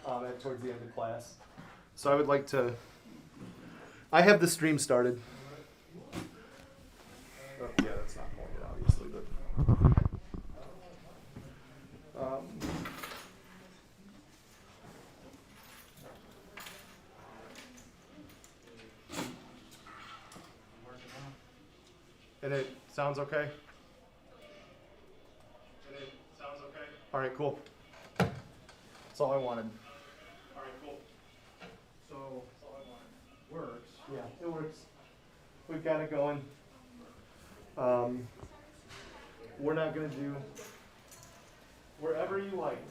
towards the end of class. So I would like to. I have the stream started. Oh, yeah, that's not pointed, obviously, but. And it sounds okay? All right, cool. That's all I wanted. All right, cool. So, works. Yeah, it works. We've got it going. We're not going to do wherever you like.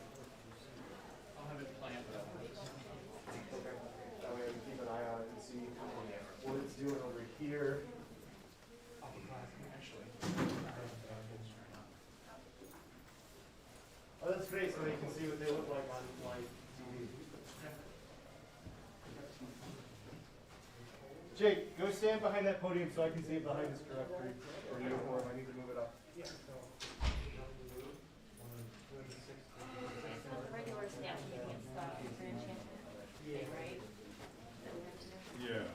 I'll have it planned. Okay. That way I can keep an eye on it and see what it's doing over here. Oh, that's great, so they can see what they look like on live TV. Jake, go stand behind that podium so I can see if the height is correct for uniform. I need to move it up. So regular staff meetings, the Grand Champion thing, right? Yeah.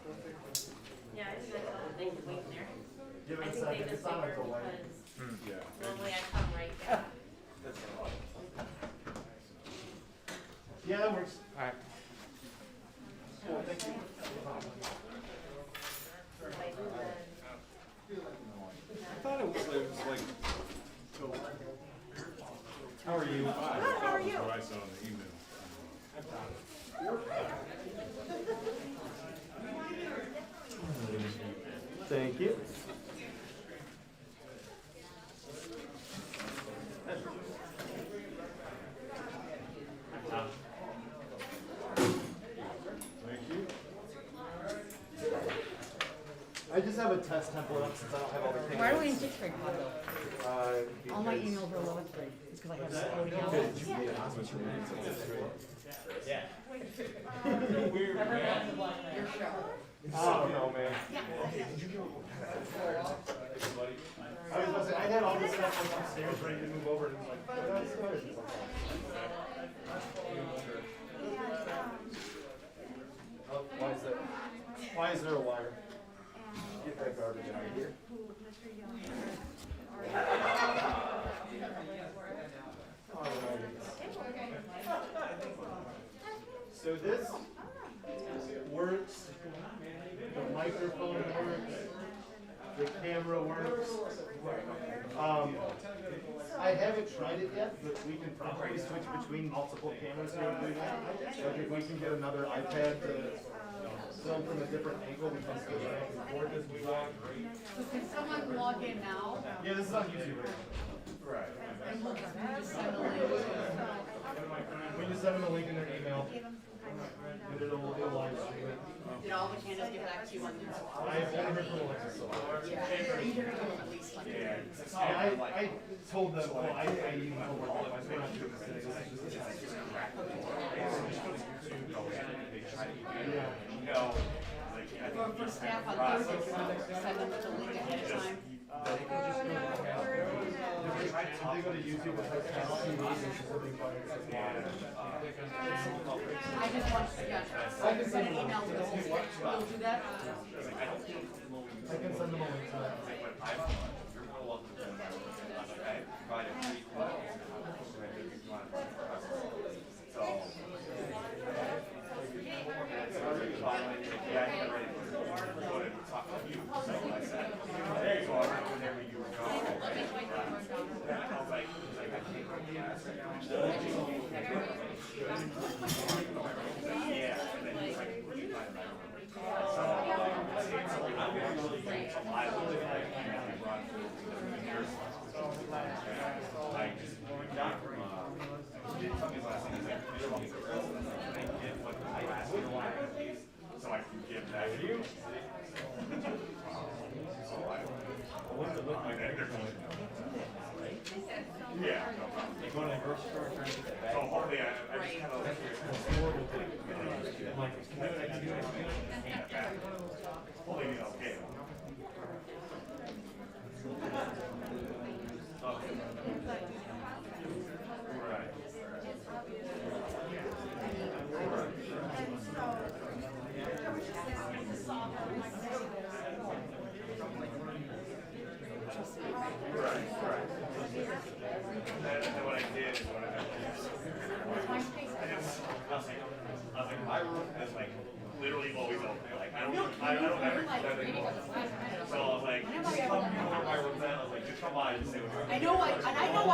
Yeah, I just like how they can wait there. Give I it a think they second. just It's on a figured delay. because Yeah. normally I come right back. Yeah, that works. All right. Cool, thank you. I thought it was like till. How are you? How are you? That's what I saw in the email. Thank you. Thank you. I just have a test template up since I don't have all the candidates. Why are we in sixth grade, Pablo? All my emails are 11th grade. It's because I have so many emails. Weird, man. I don't know, man. I was about to say, I had all this stuff upstairs ready to move over, and it's like, oh, that's good. Oh, why is there a wire? Get that garbage out of here. So this works, the microphone works, the camera works. I haven't tried it yet, but we can probably switch between multiple cameras here and do that. Like if we can get another iPad to film from a different angle, we can switch back and forth as we want. So can someone log in now? Yeah, this is on YouTube right now. Right. And we'll just send a link to We just send them a link in their email. And it'll live stream it. Did all the candidates get back to you on this? I have only heard from Alexis so far. Yeah. You hear from at least like. And I told them, well, I even told them, I was not doing this today. This is just For staff on Thursday, send them the link ahead of time. If they go to YouTube, it's like TV, which is a big button, it says live. I just want, yeah, I can send an email to the whole staff. You'll do that? I can send them a link to that. So I can give back to you. Yeah, no problem. You go to the grocery store trying to get that bag. So hopefully I just kind of hopefully it's okay. Okay. Right.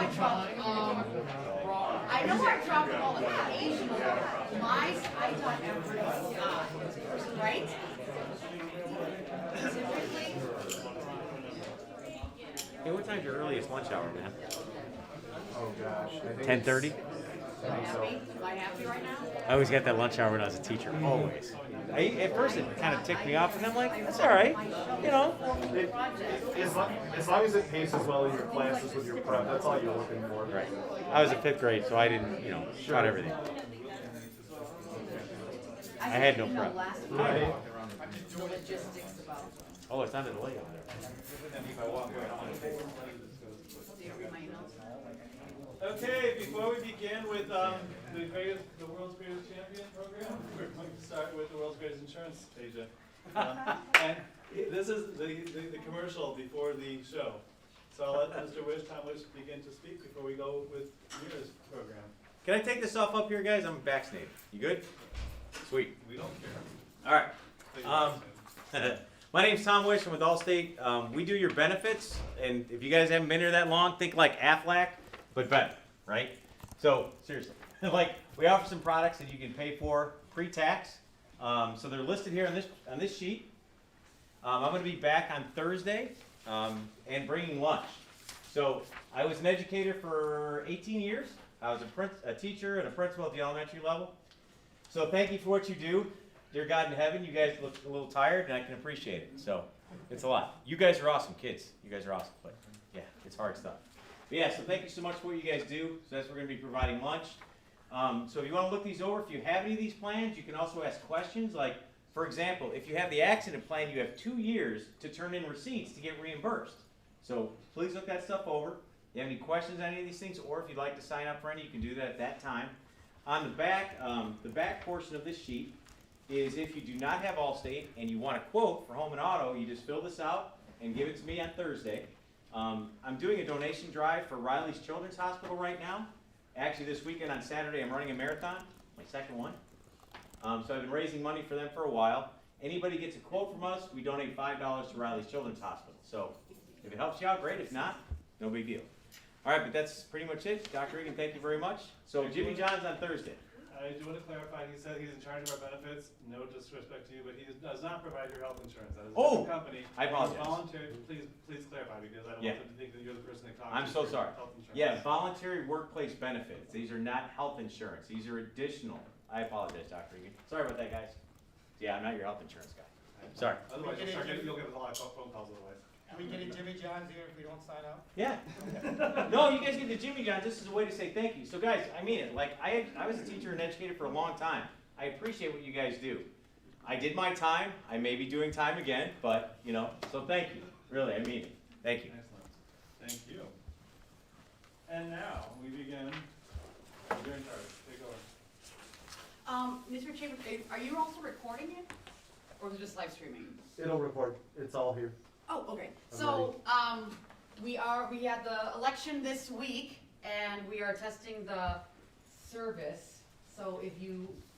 I dropped, I know I dropped the ball occasionally. I taught every right? Typically, Hey, what time's your earliest lunch hour, man? Oh gosh. I think 10:30? am I happy right now? I always got that lunch hour when I was a teacher. Always. At first, it kind of ticked me off, and I'm like, that's all right. You know. As long as it paces well in your classes with your prep, that's all you're looking for. Right. I was in 5th grade, so I didn't, taught everything. I had no prep. Last week, Right. the logistics about. Oh, it's on the delay over there. Do you read my emails? Okay, before we begin with the world's greatest champion program, we're going to start with the world's greatest insurance agent. And this is the commercial before the show. So I'll let Mr. Tom Wish begin to speak before we go with Mira's program. Can I take this off up here, guys? I'm vaccinated. You good? Sweet. We don't care. All right. My name's Tom Wish. I'm with Allstate. We do your benefits, and if you guys haven't been here that long, think like Aflac, but better, right? So seriously, like we offer some products that you can pay for pre-tax. So they're listed here on this sheet. I'm going to be back on Thursday and bringing lunch. So I was an educator for 18 years. I was a teacher and a principal at the elementary level. So thank you for what you do. Dear God in heaven, you guys look a little tired, and I can appreciate it. So it's a lot. You guys are awesome, kids. You guys are awesome. But yeah, it's hard stuff. But yeah, so thank you so much for what you guys do. So that's we're going to be providing lunch. So if you want to look these over, if you have any of these plans, you can also ask questions. Like, for example, if you have the accident plan, you have 2 years to turn in receipts to get reimbursed. So please look that stuff over. If you have any questions on any of these things, or if you'd like to sign up for any, you can do that at that time. On the back portion of this sheet is if you do not have Allstate and you want a quote for home and auto, you just fill this out and give it to me on Thursday. I'm doing a donation drive for Riley's Children's Hospital right now. Actually, this weekend on Saturday, I'm running a marathon, my second one. So I've been raising money for them for a while. Anybody gets a quote from us, we donate $5 to Riley's Children's Hospital. So if it helps you out, great. If not, no big deal. All right, but that's pretty much it. Dr. Egan, thank you very much. So Jimmy John's on Thursday. I do want to clarify, he said he's in charge of our benefits, no disrespect to you, but he does not provide your health insurance. That is a different company. I apologize. Voluntary, please clarify, because I don't want them to think that you're the person that talks. I'm so sorry. Health insurance. Yeah, voluntary workplace benefits. These are not health insurance. These are additional. I apologize, Dr. Egan. Sorry about that, guys. Yeah, I'm not your health insurance guy. Sorry. Otherwise, you'll get a lot of phone calls otherwise. Can we get a Jimmy John's here if we don't sign up? Yeah. No, you guys get the Jimmy John's. This is a way to say thank you. So guys, I mean it. Like I was a teacher and educator for a long time. I appreciate what you guys do. I did my time. I may be doing time again, but so thank you. Really, I mean it. Thank you. Excellent. Thank you. And now we begin. You're in charge. Take over. Mr. Chambers, are you also recording it? Or is it just live streaming? It'll record. It's all here. Oh, okay. So, we had the election this week, and we are testing the service. So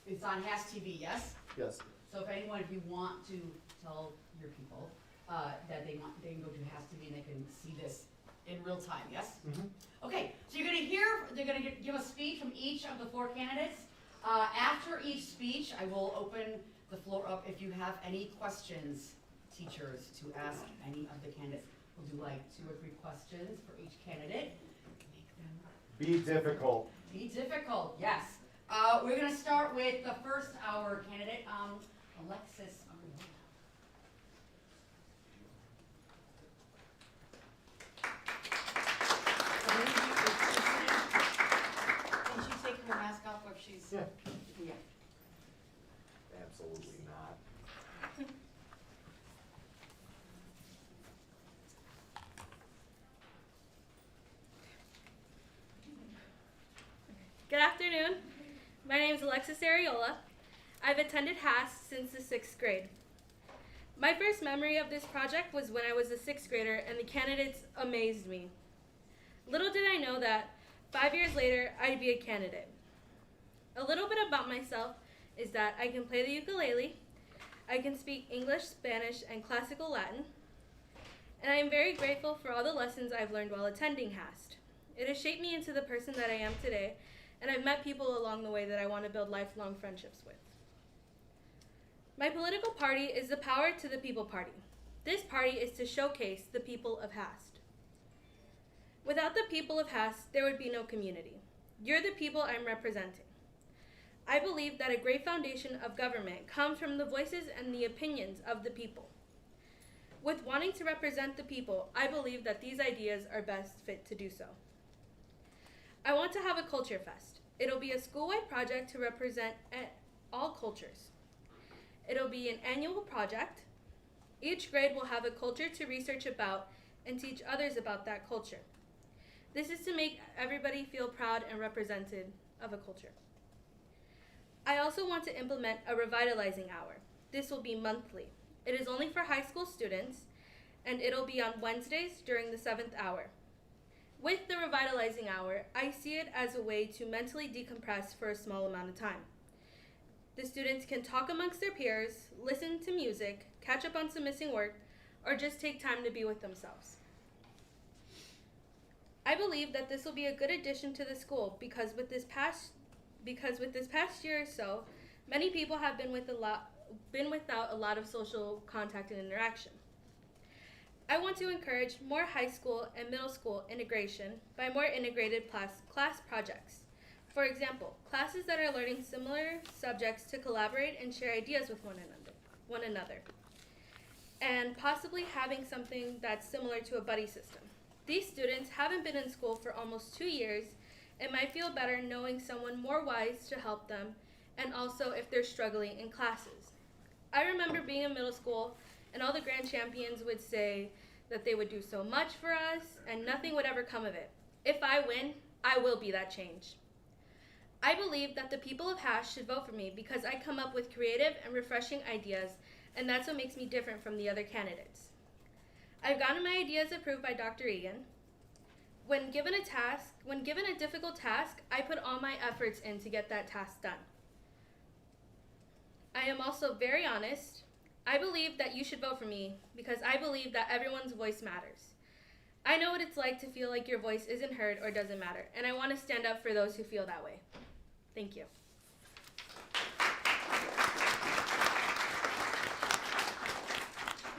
it's on HAS TV, yes? Yes. So if you want to tell your people, that they can go to HAS TV and they can see this in real time, yes? Mm-hmm. Okay, so they're gonna give a speech from each of the 4 candidates. After each speech, I will open the floor up if you have any questions, teachers, to ask any of the candidates. We'll do like 2 or 3 questions for each candidate. Be difficult. Be difficult, yes. We're gonna start with the first hour candidate, Alexis. Can she take her mask off if she's? Yeah. Yeah. Absolutely not. Good afternoon. My name is Alexis Ariola. I've attended HAS since the 6th grade. My first memory of this project was when I was a 6th grader and the candidates amazed me. Little did I know that 5 years later I'd be a candidate. A little bit about myself is that I can play the ukulele, I can speak English, Spanish, and classical Latin, and I am very grateful for all the lessons I've learned while attending HAST. It has shaped me into the person that I am today, and I've met people along the way that I want to build lifelong friendships with. My political party is the Power to the People Party. This party is to showcase the people of Hast. Without the people of Hast, there would be no community. You're the people I'm representing. I believe that a great foundation of government comes from the voices and the opinions of the people. With wanting to represent the people, I believe that these ideas are best fit to do so. I want to have a culture fest. It'll be a school-wide project to represent all cultures. It'll be an annual project. Each grade will have a culture to research about and teach others about that culture. This is to make everybody feel proud and represented of a culture. I also want to implement a revitalizing hour. This will be monthly. It is only for high school students, and it'll be on Wednesdays during the 7th hour. With the revitalizing hour, I see it as a way to mentally decompress for a small amount of time. The students can talk amongst their peers, listen to music, catch up on some missing work, or just take time to be with themselves. I believe that this will be a good addition to the school because with this past year or so, many people have been without a lot of social contact and interaction. I want to encourage more high school and middle school integration by more integrated class projects. For example, classes that are learning similar subjects to collaborate and share ideas with one another, and possibly having something that's similar to a buddy system. These students haven't been in school for almost 2 years and might feel better knowing someone more wise to help them, and also if they're struggling in classes. I remember being in middle school and all the grand champions would say that they would do so much for us and nothing would ever come of it. If I win, I will be that change. I believe that the people of Hash should vote for me because I come up with creative and refreshing ideas, and that's what makes me different from the other candidates. I've gotten my ideas approved by Dr. Egan. When given a difficult task, I put all my efforts in to get that task done. I am also very honest. I believe that you should vote for me because I believe that everyone's voice matters. I know what it's like to feel like your voice isn't heard or doesn't matter, and I want to stand up for those who feel that way. Thank you.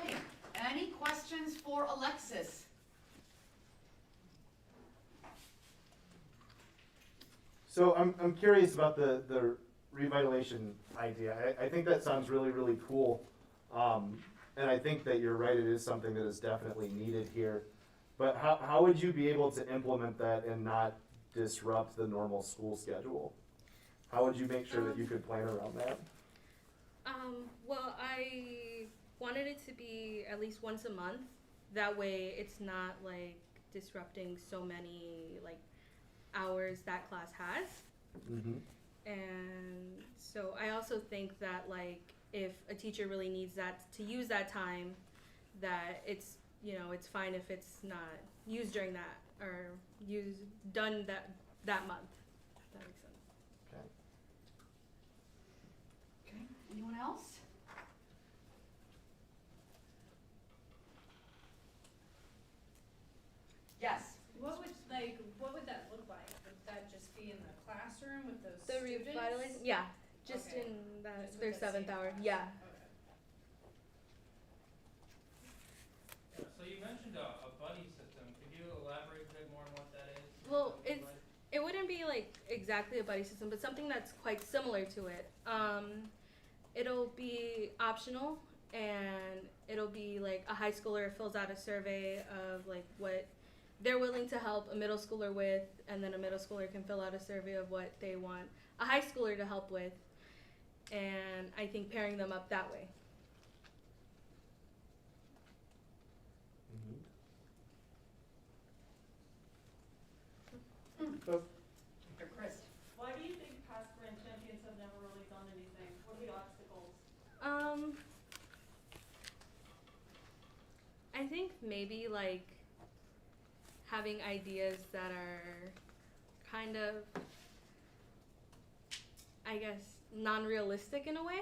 Okay, any questions for Alexis? So I'm curious about the revitalization idea. I think that sounds really, really cool. And I think that you're right, it is something that is definitely needed here. But how would you be able to implement that and not disrupt the normal school schedule? How would you make sure that you could plan around that? Well, I wanted it to be at least once a month. That way it's not like disrupting so many like hours that class has. Mm-hmm. And so I also think that like if a teacher really needs that to use that time, that it's it's fine if it's not used during that or done that month. If that makes sense. Okay. Okay, anyone else? Yes. What would that look like? Would that just be in the classroom with those The students? revitalizing, yeah, just Okay. in that Just their with that 7th same hour, class? yeah. Okay. So you mentioned a buddy system. Could you elaborate a bit more on what that is? Well, it wouldn't be like exactly a buddy system, but something that's quite similar to it. It'll be optional, and it'll be like a high schooler fills out a survey of like what they're willing to help a middle schooler with, and then a middle schooler can fill out a survey of what they want a high schooler to help with, and I think pairing them up that way. So, Dr. Chris. Why do you think past grand champions have never really done anything? What are the obstacles? I think maybe like having ideas that are kind of, I guess, non-realistic in a way.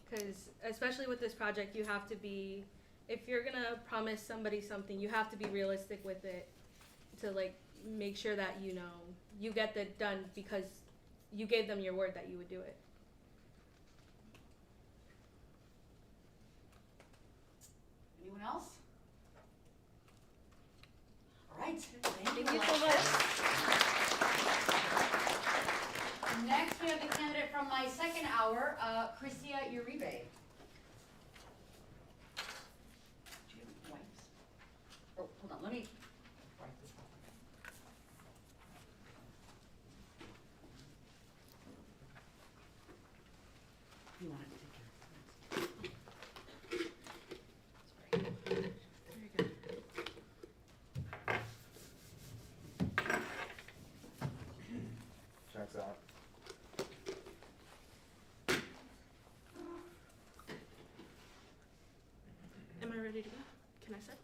Because especially with this project, you have to be, if you're gonna promise somebody something, you have to be realistic with it to like make sure that, you know, you get that done because you gave them your word that you would do it. Anyone else? All right, Thank you so much. Next, we have the candidate from my second hour, Christia Uribe. Do you have wipes? Oh, hold on, let me wipe this off. You want it to take care of it. Checks out. Am I ready to go? Can I start?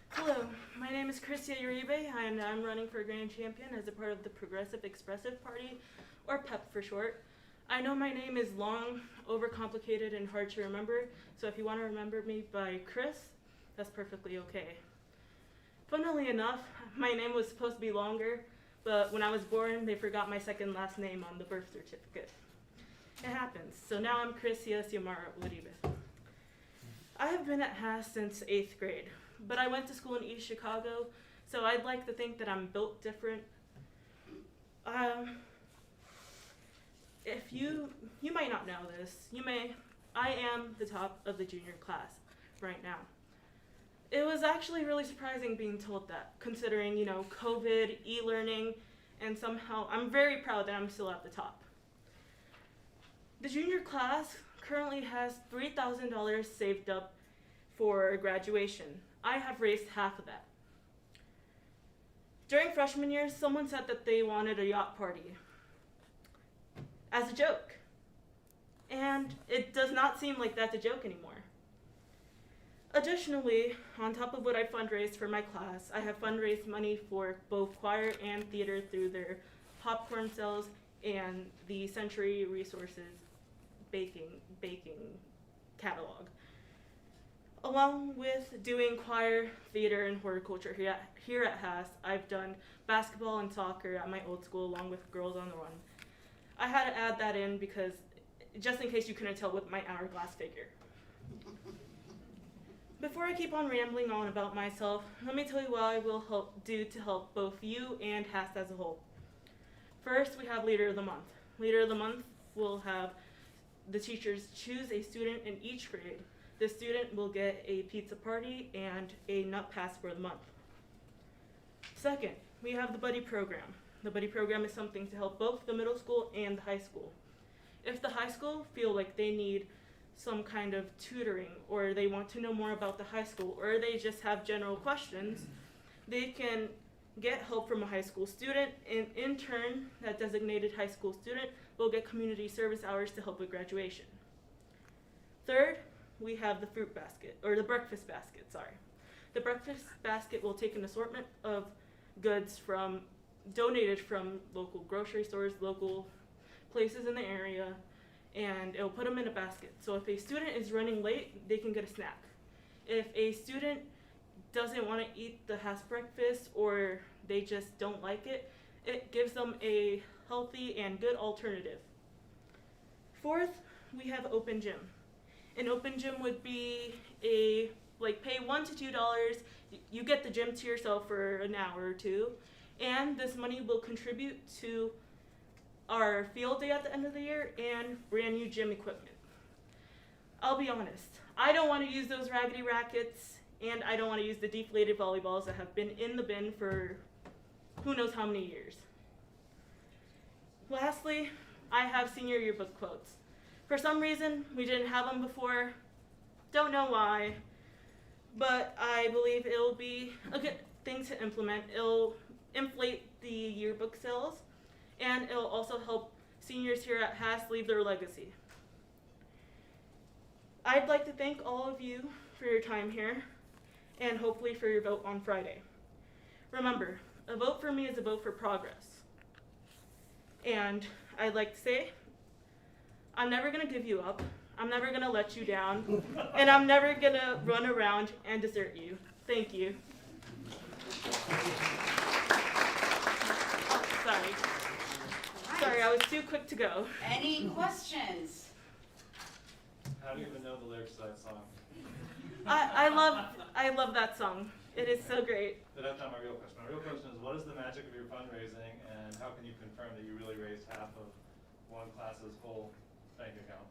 Hello, my name is Christia Uribe, and I'm running for Grand Champion as a part of the Progressive Expressive Party, or PEP for short. I know my name is long, overcomplicated, and hard to remember, so if you want to remember me by Chris, that's perfectly okay. Funnily enough, my name was supposed to be longer, but when I was born, they forgot my second last name on the birth certificate. It happens. So now I'm Christia Xiomara Uribe. I have been at Haas since 8th grade, but I went to school in East Chicago, so I'd like to think that I'm built different. If you might not know this, I am the top of the junior class right now. It was actually really surprising being told that, considering, you know, COVID, e-learning, and somehow I'm very proud that I'm still at the top. The junior class currently has $3,000 saved up for graduation. I have raised half of that. During freshman year, someone said that they wanted a yacht party as a joke. And it does not seem like that's a joke anymore. Additionally, on top of what I fundraised for my class, I have fundraised money for both choir and theater through their popcorn sales and the Century Resources baking catalog. Along with doing choir, theater, and horticulture here at Haas, I've done basketball and soccer at my old school along with Girls on the Run. I had to add that in because, just in case you couldn't tell with my hourglass figure. Before I keep on rambling on about myself, let me tell you what I will do to help both you and Haas as a whole. First, we have Leader of the Month. Leader of the Month will have the teachers choose a student in each grade. The student will get a pizza party and a nut pass for the month. Second, we have the buddy program. The buddy program is something to help both the middle school and the high school. If the high school feel like they need some kind of tutoring, or they want to know more about the high school, or they just have general questions, they can get help from a high school student, and in turn, that designated high school student will get community service hours to help with graduation. Third, we have the fruit basket, or the breakfast basket, sorry. The breakfast basket will take an assortment of goods donated from local grocery stores, local places in the area, and it'll put them in a basket. So if a student is running late, they can get a snack. If a student doesn't want to eat the Haas breakfast, or they just don't like it, it gives them a healthy and good alternative. Fourth, we have open gym. An open gym would be pay $1 to $2, you get the gym to yourself for an hour or two, and this money will contribute to our field day at the end of the year and brand new gym equipment. I'll be honest, I don't want to use those raggedy rackets, and I don't want to use the deflated volleyballs that have been in the bin for who knows how many years. Lastly, I have senior yearbook quotes. For some reason, we didn't have them before. Don't know why, but I believe it'll be a good thing to implement. It'll inflate the yearbook sales, and it'll also help seniors here at Haas leave their legacy. I'd like to thank all of you for your time here, and hopefully for your vote on Friday. Remember, a vote for me is a vote for progress. And I'd like to say, I'm never gonna give you up, I'm never gonna let you down, and I'm never gonna run around and desert you. Thank you. Sorry. All Sorry, right. I was too quick to go. Any questions? How do you even know the lyrics to that song? I love that song. It is so great. But that's not my real question. My real question is, what is the magic of your fundraising, and how can you confirm that you really raised half of one class's whole bank account?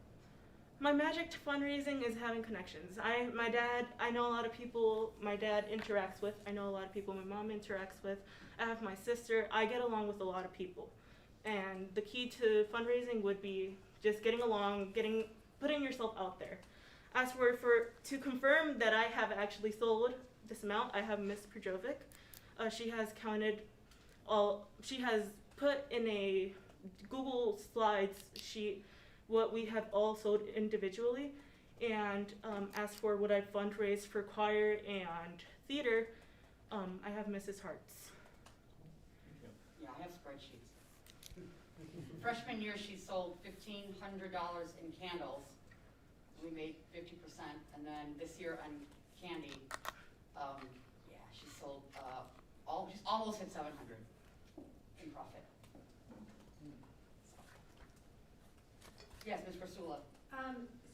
My magic to fundraising is having connections. My dad, I know a lot of people my dad interacts with. I know a lot of people my mom interacts with. I have my sister. I get along with a lot of people. And the key to fundraising would be just getting along, putting yourself out there. As to confirm that I have actually sold this amount, I have Miss Projovic. She has she has put in a Google Slides sheet what we have all sold individually. And as for what I've fundraised for choir and theater, I have Mrs. Hart's. Yeah, I have spreadsheets. Freshman year, she sold $1,500 in candles. We made 50%, and then this year on candy, yeah, she sold she's almost hit 700 in profit. Yes, Ms. Priscilla.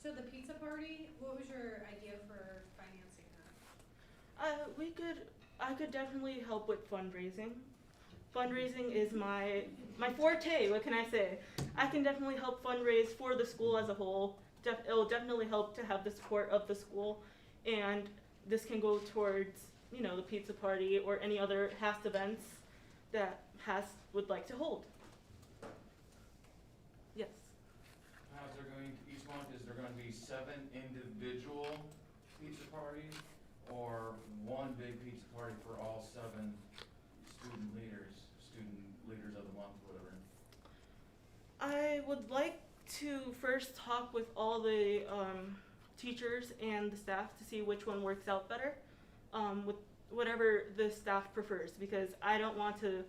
So the pizza party, what was your idea for financing that? I could definitely help with fundraising. Fundraising is my forte, what can I say? I can definitely help fundraise for the school as a whole. It'll definitely help to have the support of the school, and this can go towards, the pizza party or any other HAST events that HAST would like to hold. Yes. How's there going to each month? Is there going to be 7 individual pizza parties, or one big pizza party for all 7 student leaders of the month, whatever? I would like to first talk with all the teachers and the staff to see which one works out better, with whatever the staff prefers, because I don't want to,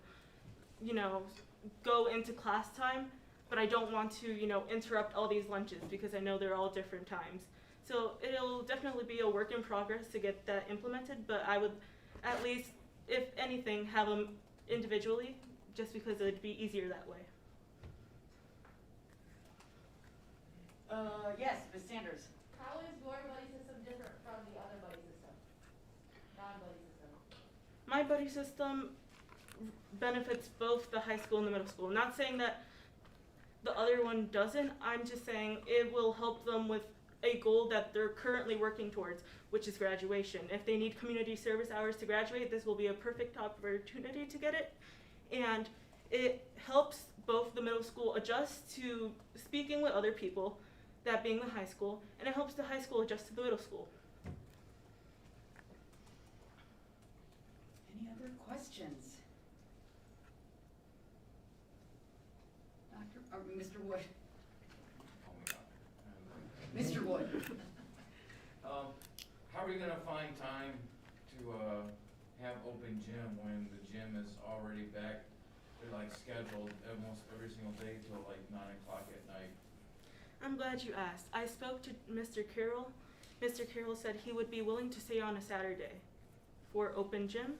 go into class time, but I don't want to, interrupt all these lunches because I know they're all different times. So it'll definitely be a work in progress to get that implemented, but I would at least, if anything, have them individually, just because it'd be easier that way. Yes, Ms. Sanders. How is your buddy system different from the other buddy system? Non-buddy system? My buddy system benefits both the high school and the middle school. Not saying that the other one doesn't, I'm just saying it will help them with a goal that they're currently working towards, which is graduation. If they need community service hours to graduate, this will be a perfect opportunity to get it. And it helps both the middle school adjust to speaking with other people, that being the high school, and it helps the high school adjust to the middle school. Any other questions? Mr. Wood. Call me doctor. Mr. Wood. How are we going to find time to have open gym when the gym is already back? They're scheduled almost every single day till 9 o'clock at night. I'm glad you asked. I spoke to Mr. Carroll. Mr. Carroll said he would be willing to stay on a Saturday for open gym.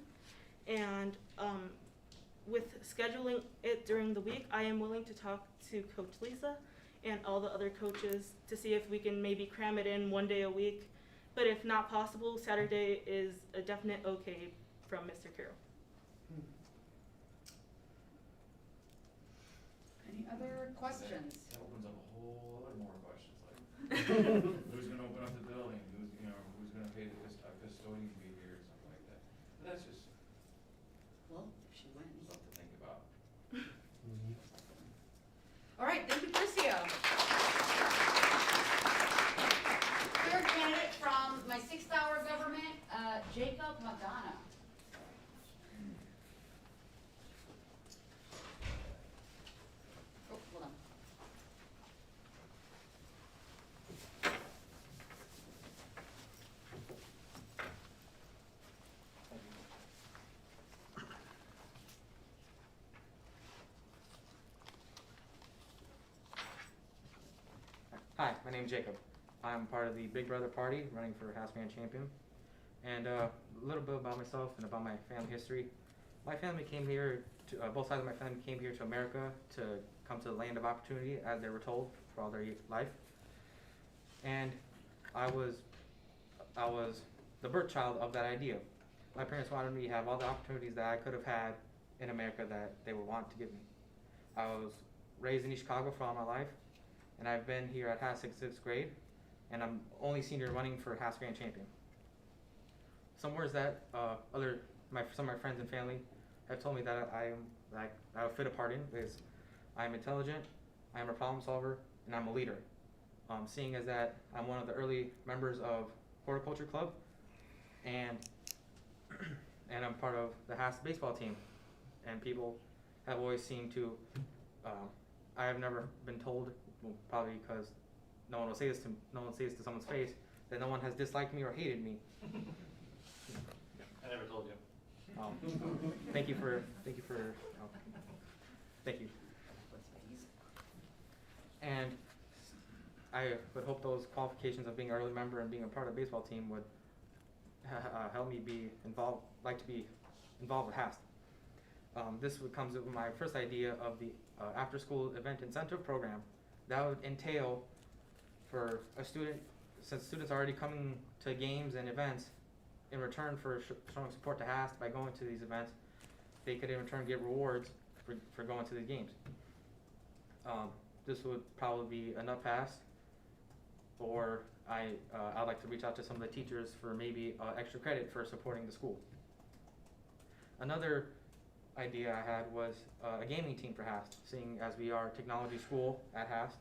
And with scheduling it during the week, I am willing to talk to Coach Lisa and all the other coaches to see if we can maybe cram it in one day a week. But if not possible, Saturday is a definite okay from Mr. Carroll. Any other questions? That opens up a whole lot more questions. Who's going to open up the building? Who's going to pay a custodian fee here or something like that? But that's just Well, if she wins. something to think about. All right, thank you, Tricia. Third candidate from my 6th-hour government, Jacob Madonna. Oh, hold on. Hi, my name's Jacob. I'm part of the Big Brother Party, running for House Man Champion. And a little bit about myself and about my family history. My family came here, both sides of my family came here to America to come to the land of opportunity, as they were told, for all their life. And I was the birth child of that idea. My parents wanted me to have all the opportunities that I could have had in America that they would want to give me. I was raised in East Chicago for all my life, and I've been here at Haas since 6th grade, and I'm only senior running for Haas Grand Champion. Some words that some of my friends and family have told me that I would fit a part in is I'm intelligent, I'm a problem solver, and I'm a leader. Seeing as that I'm one of the early members of Horticulture Club, and I'm part of the Haas baseball team, and people have always seemed to. I have never been told, well, probably because no one says to someone's face, that no one has disliked me or hated me. I never told you. Thank you. And I would hope those qualifications of being an early member and being a part of the baseball team would help me be involved with HAST. This comes with my first idea of the after-school event incentive program. That would entail for a student, since students are already coming to games and events, in return for showing support to HAST by going to these events, they could in return get rewards for going to these games. This would probably be enough HAST, or I'd like to reach out to some of the teachers for maybe extra credit for supporting the school. Another idea I had was a gaming team for HAST. Seeing as we are a technology school at HAST,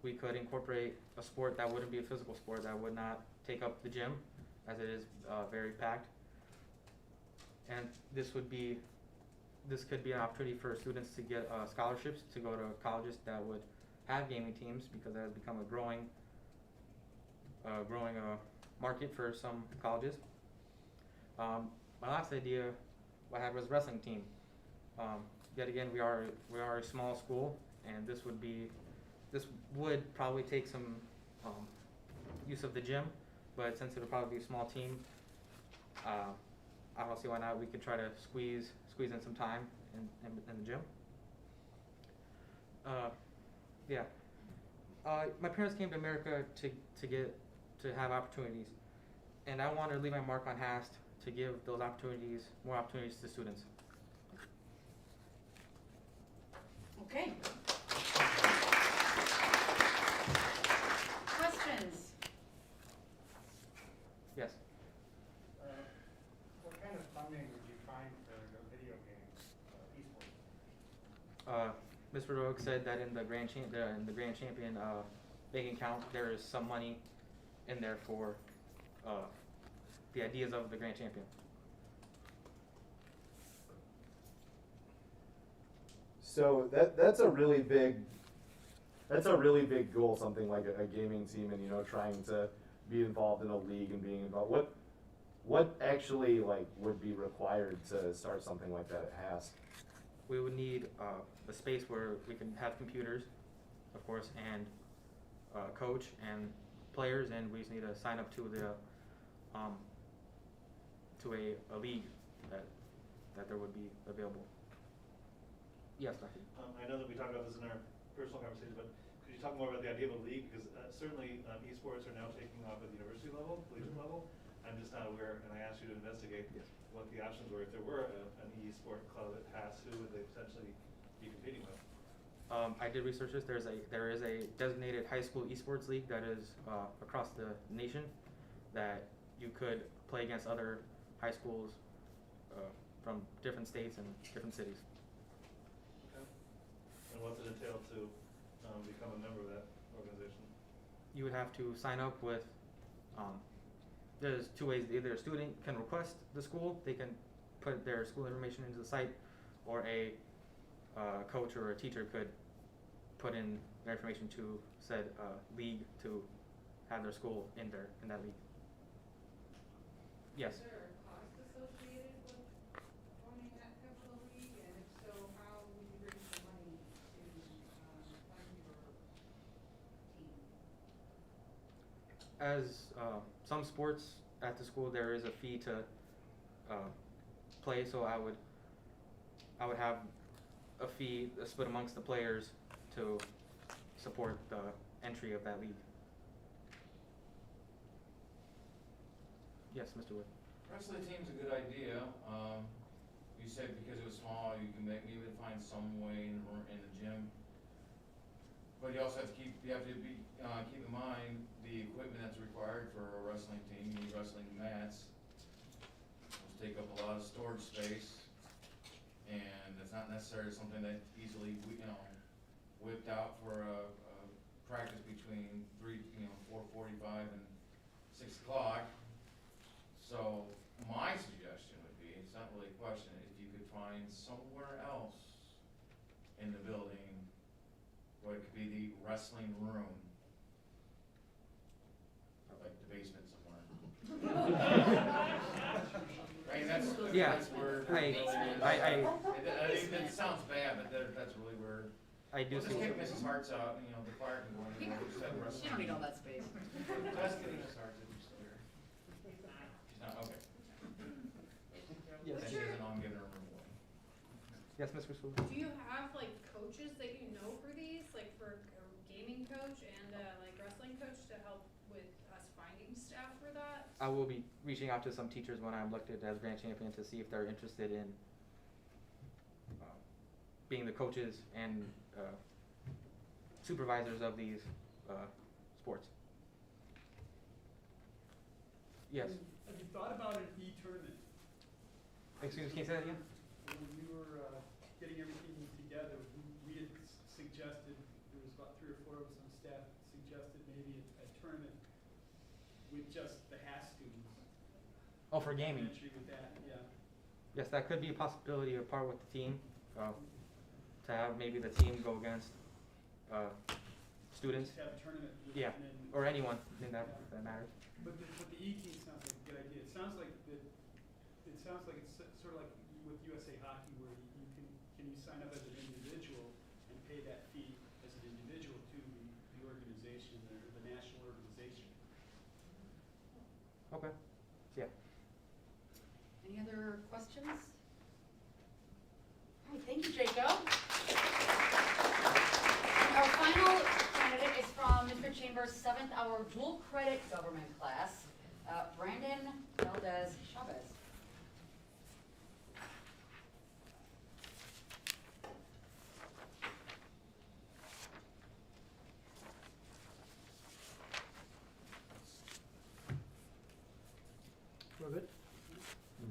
we could incorporate a sport that wouldn't be a physical sport, that would not take up the gym, as it is very packed. And this could be an opportunity for students to get scholarships to go to colleges that would have gaming teams, because that has become a growing market for some colleges. My last idea I had was wrestling team. Yet again, we are a small school, and this would probably take some use of the gym, but since it would probably be a small team, I don't see why not. We could try to squeeze in some time in the gym. My parents came to America to have opportunities, and I wanted to leave my mark on HAST to give those more opportunities to students. Okay. Questions? Yes. What kind of funding would you find for the video games, esports? Ms. Rodriguez said that in the Grand Champion bank account, there is some money in there for the ideas of the Grand Champion. So that's a really big goal, something like a gaming team, and trying to be involved in a league and being involved. What actually would be required to start something like that at HAST? We would need a space where we can have computers, of course, and coach and players, and we just need to sign up to a league that there would be available. Yes, Dr. I know that we talked about this in our personal conversation, but could you talk more about the idea of a league? Because certainly esports are now taking off at the university level, collegiate level. I'm just not aware, and I asked you to investigate what the options were. If there were an e-sport club at HAST, who would they potentially be competing with? I did research this. There is a designated high school esports league that is across the nation that you could play against other high schools from different states and different cities. Okay. And what's it entail to become a member of that organization? You would have to sign up with, there's two ways. Either a student can request the school, they can put their school information into the site, or a coach or a teacher could put in their information to said league to have their school in that league. Yes. Is there a cost associated with forming that type of a league, and if so, how would you raise the money to fund your team? As some sports at the school there is a fee to play, so I would have a fee split amongst the players to support the entry of that league. Yes, Mr. Wood. Wrestling team's a good idea. You said because it was small, you can maybe find some way in the gym. But you also have to keep in mind the equipment that's required for a wrestling team. You need wrestling mats. Those take up a lot of storage space, and it's not necessarily something that easily whipped out for a practice between 4:45 and 6 o'clock. So my suggestion would be, it's not really a question, if you could find somewhere else in the building where it could be the wrestling room, or like the basement somewhere. I mean, that's where it sounds bad, but that's really where. I do see. Just kick Mrs. Hart's out, the fire can go in there. Just have wrestling. She don't need all that space. Just kidding, Mrs. Hart, if you're still here. She's not, okay. Yes. Then she doesn't know I'm giving her room away. Yes, Mr. Swoop. Do you have like coaches that you know for these, like for a gaming coach and like wrestling coach to help with us finding staff for that? I will be reaching out to some teachers when I'm elected as grand champion to see if they're interested in being the coaches and supervisors of these sports. Yes. Have you thought about an e-tournament? Excuse me, can you say that again? When we were getting everything together, we had suggested, there was about 3 or 4 of us on staff, suggested maybe a tournament with just the HAS students. Oh, for gaming. Entry with that, yeah. Yes, that could be a possibility, a part with the team, to have maybe the team go against students. Just have a tournament. Yeah, and then, or anyone in that matters. But the E-team sounds like a good idea. It sounds like it's sort of like with USA Hockey, where can you sign up as an individual and pay that fee as an individual to the organization or the national organization. Okay. Yeah. Any other questions? All right, thank you, Jacob. And our final candidate is from Mr. Chambers' 7th hour dual credit government class, Brandon Valdez Chavez. We're good?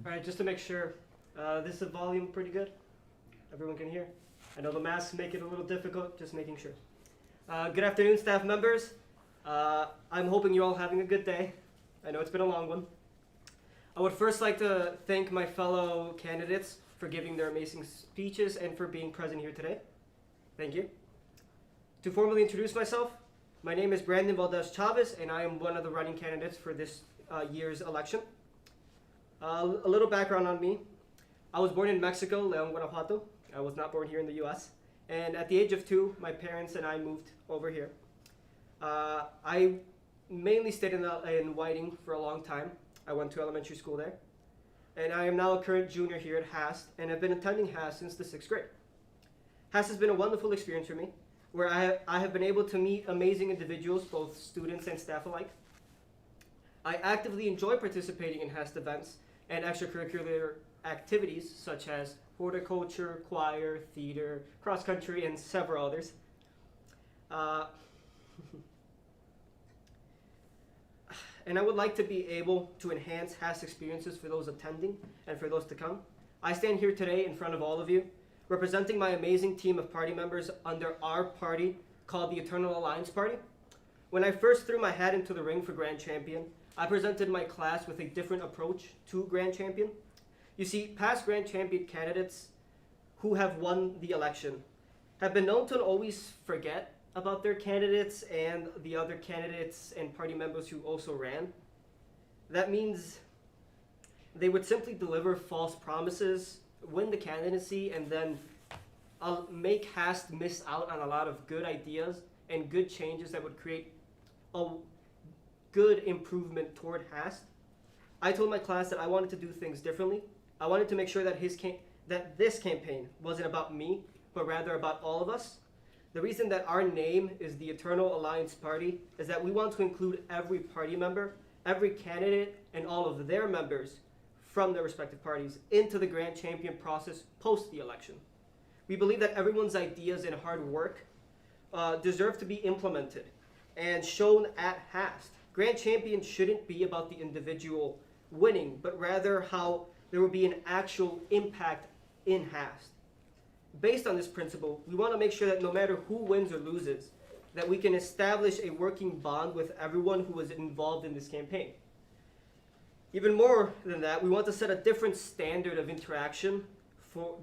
All right, just to make sure, this is the volume pretty good? Everyone can hear? I know the masks make it a little difficult, just making sure. Good afternoon, staff members. I'm hoping you're all having a good day. I know it's been a long one. I would first like to thank my fellow candidates for giving their amazing speeches and for being present here today. Thank you. To formally introduce myself, my name is Brandon Valdez Chavez, and I am one of the running candidates for this year's election. A little background on me. I was born in Mexico, León, Guanajuato. I was not born here in the US. And at the age of 2, my parents and I moved over here. I mainly stayed in Whiting for a long time. I went to elementary school there. And I am now a current junior here at HAST, and have been attending HAST since the 6th grade. HAST has been a wonderful experience for me, where I have been able to meet amazing individuals, both students and staff alike. I actively enjoy participating in HAST events and extracurricular activities such as horticulture, choir, theater, cross country, and several others. And I would like to be able to enhance HAST experiences for those attending and for those to come. I stand here today in front of all of you, representing my amazing team of party members under our party called the Eternal Alliance Party. When I first threw my hat into the ring for Grand Champion, I presented my class with a different approach to Grand Champion. You see, past Grand Champion candidates who have won the election have been known to always forget about their candidates and the other candidates and party members who also ran. That means they would simply deliver false promises, win the candidacy, and then make HAST miss out on a lot of good ideas and good changes that would create a good improvement toward HAST. I told my class that I wanted to do things differently. I wanted to make sure that this campaign wasn't about me, but rather about all of us. The reason that our name is the Eternal Alliance Party is that we want to include every party member, every candidate, and all of their members from their respective parties into the Grand Champion process post the election. We believe that everyone's ideas and hard work deserve to be implemented and shown at HAST. Grand Champion shouldn't be about the individual winning, but rather how there will be an actual impact in HAST. Based on this principle, we want to make sure that no matter who wins or loses, that we can establish a working bond with everyone who was involved in this campaign. Even more than that, we want to set a different standard of interaction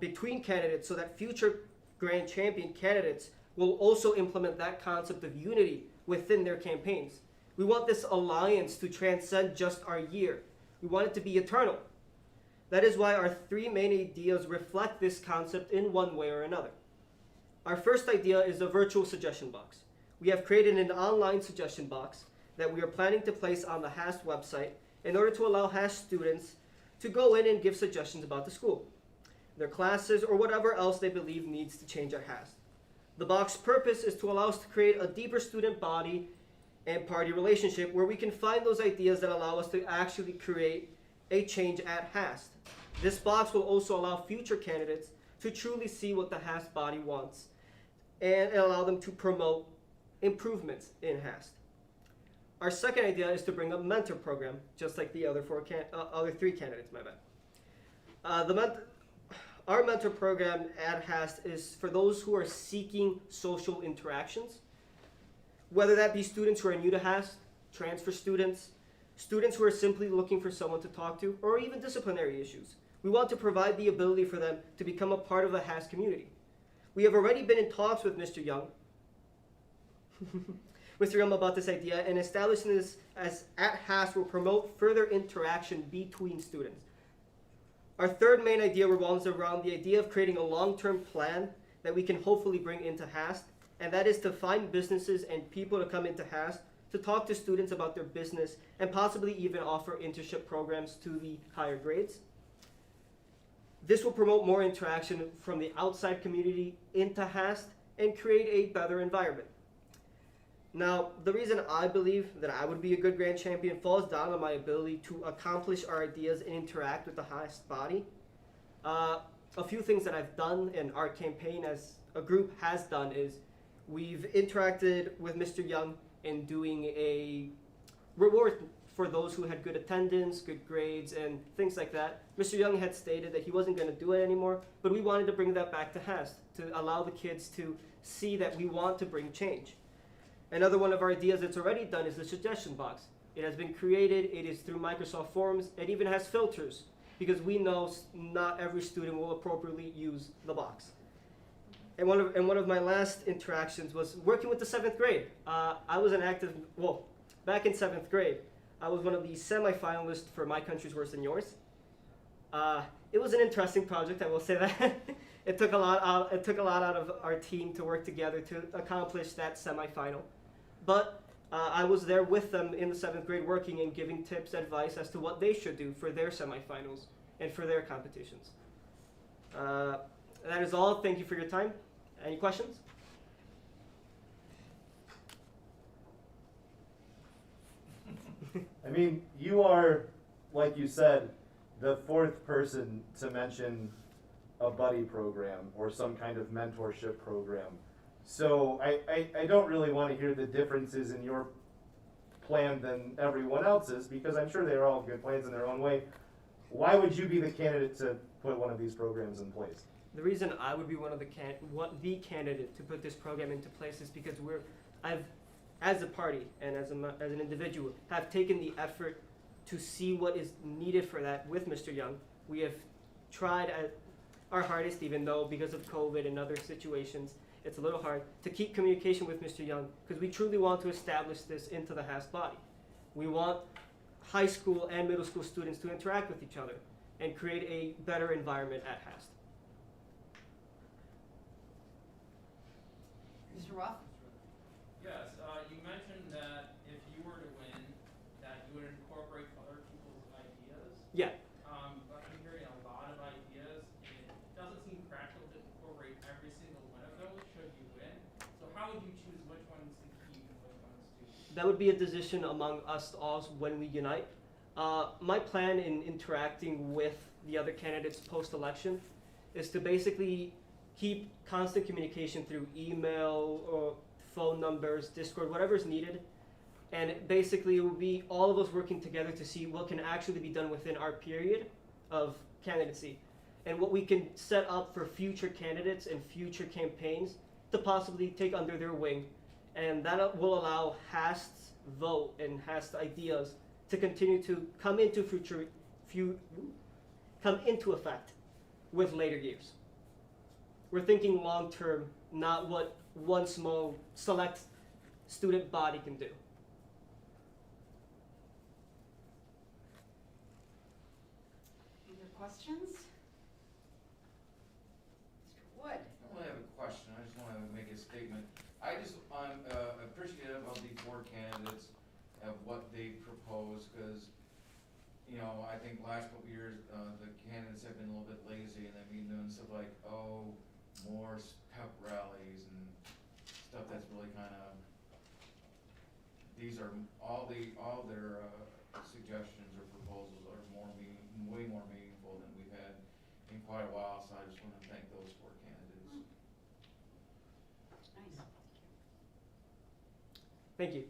between candidates so that future Grand Champion candidates will also implement that concept of unity within their campaigns. We want this alliance to transcend just our year. We want it to be eternal. That is why our three main ideas reflect this concept in one way or another. Our first idea is a virtual suggestion box. We have created an online suggestion box that we are planning to place on the HAST website in order to allow HAST students to go in and give suggestions about the school, their classes, or whatever else they believe needs to change at HAST. The box's purpose is to allow us to create a deeper student body and party relationship where we can find those ideas that allow us to actually create a change at HAST. This box will also allow future candidates to truly see what the HAST body wants and allow them to promote improvements in HAST. Our second idea is to bring a mentor program, just like the other three candidates, my bad. Our mentor program at HAST is for those who are seeking social interactions, whether that be students who are new to HAST, transfer students, students who are simply looking for someone to talk to, or even disciplinary issues. We want to provide the ability for them to become a part of the HAST community. We have already been in talks with Mr. Young, about this idea, and establishing this as at HAST will promote further interaction between students. Our third main idea revolves around the idea of creating a long-term plan that we can hopefully bring into HAST, and that is to find businesses and people to come into HAST to talk to students about their business and possibly even offer internship programs to the higher grades. This will promote more interaction from the outside community into HAST and create a better environment. Now, the reason I believe that I would be a good Grand Champion falls down on my ability to accomplish our ideas and interact with the HAST body. A few things that I've done and our campaign as a group has done is we've interacted with Mr. Young in doing a reward for those who had good attendance, good grades, and things like that. Mr. Young had stated that he wasn't going to do it anymore, but we wanted to bring that back to HAST to allow the kids to see that we want to bring change. Another one of our ideas that's already done is the suggestion box. It has been created, it is through Microsoft Forms, it even has filters because we know not every student will appropriately use the box. And one of my last interactions was working with the 7th grade. I was back in 7th grade, I was one of the semi-finalists for My Country's Worse Than Yours. It was an interesting project, I will say that. It took a lot out of our team to work together to accomplish that semi-final. But I was there with them in the 7th grade working and giving tips, advice as to what they should do for their semi-finals and for their competitions. That is all. Thank you for your time. Any questions? I mean, you are, like you said, the fourth person to mention a buddy program or some kind of mentorship program. So I don't really want to hear the differences in your plan than everyone else's, because I'm sure they're all good plans in their own way. Why would you be the candidate to put one of these programs in place? The reason I would be the candidate to put this program into place is because as a party and as an individual, have taken the effort to see what is needed for that with Mr. Young. We have tried at our hardest, even though because of COVID and other situations, it's a little hard to keep communication with Mr. Young, because we truly want to establish this into the HAST body. We want high school and middle school students to interact with each other and create a better environment at HAST. Mr. Roth? Yes, you mentioned that if you were to win, that you would incorporate other people's ideas. that would be a decision among us all when we unite. My plan in interacting with the other candidates post-election is to basically keep constant communication through email or phone numbers, Discord, whatever is needed. And basically it will be all of us working together to see what can actually be done within our period of candidacy and what we can set up for future candidates and future campaigns to possibly take under their wing. And that will allow HAST's vote and HAST ideas to continue to come into effect with later years. We're thinking long term, not what one small select student body can do. Other questions? Mr. Wood? I don't really have a question, I just wanna make a statement. I'm appreciative of the 4 candidates, of what they propose, cause, you know, I think last couple years, the candidates have been a little bit lazy, and they've been doing stuff like, more pep rallies and stuff that's really kinda, these are, all their, suggestions or proposals are way more meaningful than we've had in quite a while, so I just wanna thank those 4 candidates. Nice. Thank you.